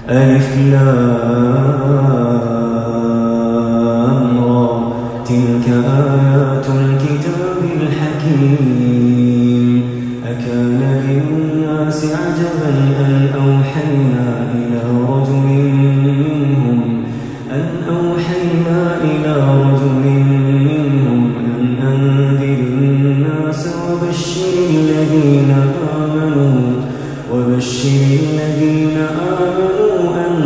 ألف لام را تلك آيات الكتاب الحكيم أكان للناس عجبا أن أوحينا إلى رجل منهم أن أنذر الناس وبشر الذين آمنوا أن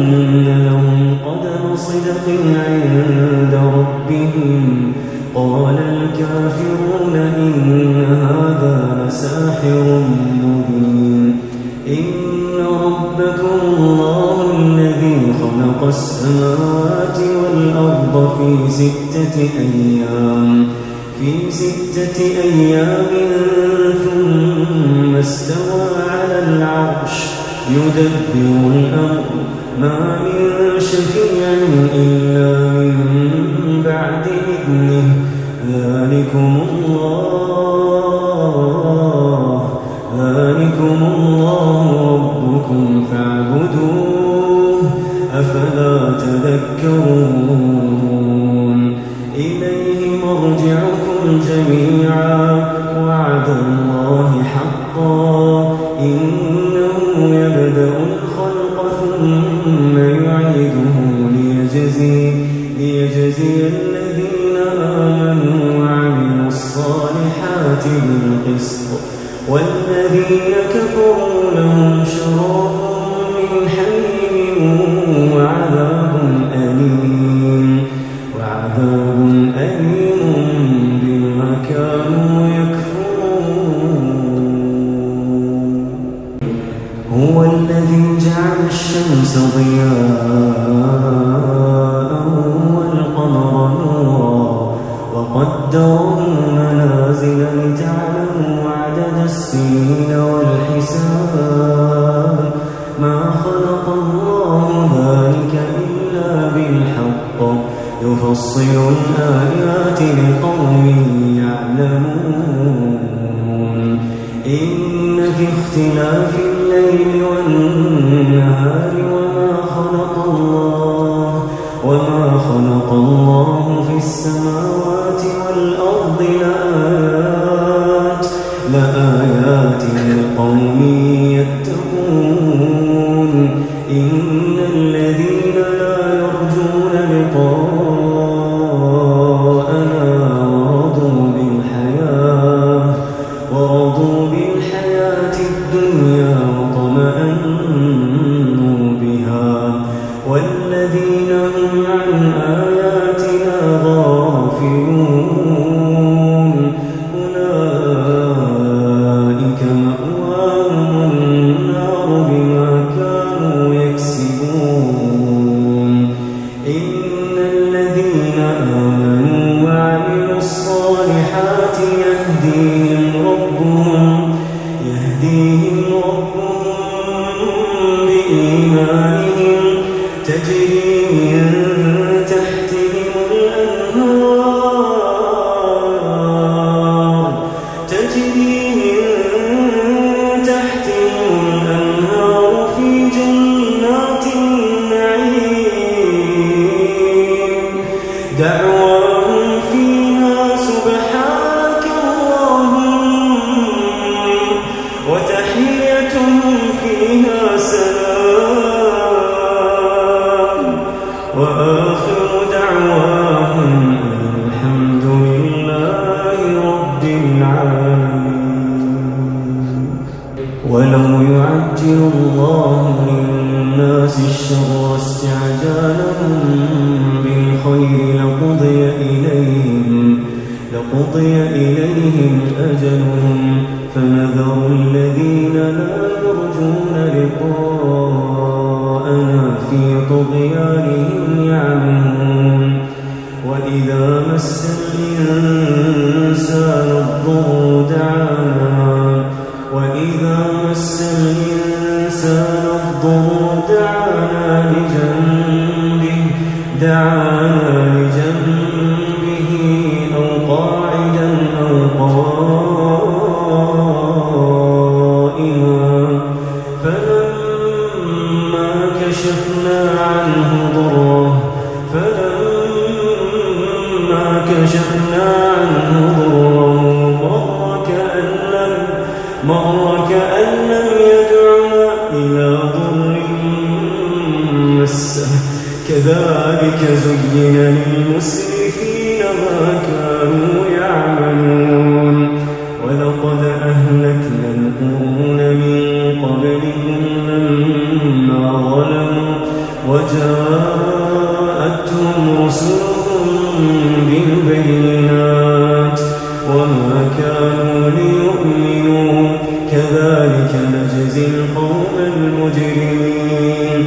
لهم قدم صدق عند ربهم قال الكافرون إن هذا لساحر مبين إن ربكم الله الذي خلق السماوات والأرض في ستة أيام ثم استوى على العرش يدبر الأمر ما من شفيع إلا من بعد إذنه ذلكم الله ربكم فاعبدوه أفلا تذكرون إليه مرجعكم جميعا وعد الله حقا إنه يبدأ الخلق ثم يعيده ليجزي الذين آمنوا وعملوا الصالحات بالقسط والذين كفروا لهم شراب من حميم وعذاب أليم بما كانوا يكفرون هو الذي جعل الشمس ضياء والقمر نورا وقدره منازل لتعلموا عدد السنين والحساب ما خلق الله ذلك إلا بالحق يفصل الآيات لقوم يعلمون إن في اختلاف الليل والنهار وما خلق الله في السماوات والأرض لآيات لقوم يتقون إن الذين لا يرجون لقاءنا ورضوا بالحياة الدنيا وطمأنوا بها والذين هم عن آياتنا غافلون أولئك مأواهم النار بما كانوا يكسبون إن الذين آمنوا وعملوا الصالحات يهديهم ربهم بإيمانهم تجري من تحتهم الأنهار في جنات النعيم دعواهم فيها سبحانك اللهم وتحيتهم فيها سلام وآخر دعواهم الحمد لله رب العالمين ولو يعجل الله للناس الشر استعجالهم بالخير لقضي إليهم أجلهم فنذر الذين لا يرجون لقاءنا في طغيانهم يعمهون وإذا مس الإنسان الضر دعانا لجنبه أو قاعدا أو قائما فلما كشفنا كشفنا عنه ضره مر كأن لم يدعنا إلى ضر مسه كذلك زين للمسرفين ما كانوا يعملون ولقد أهلكنا القرون من قبلكم لما ظلموا وجاءتهم رسلهم بالبينات وما كانوا ليؤمنوا كذلك نجزي القوم المجرمين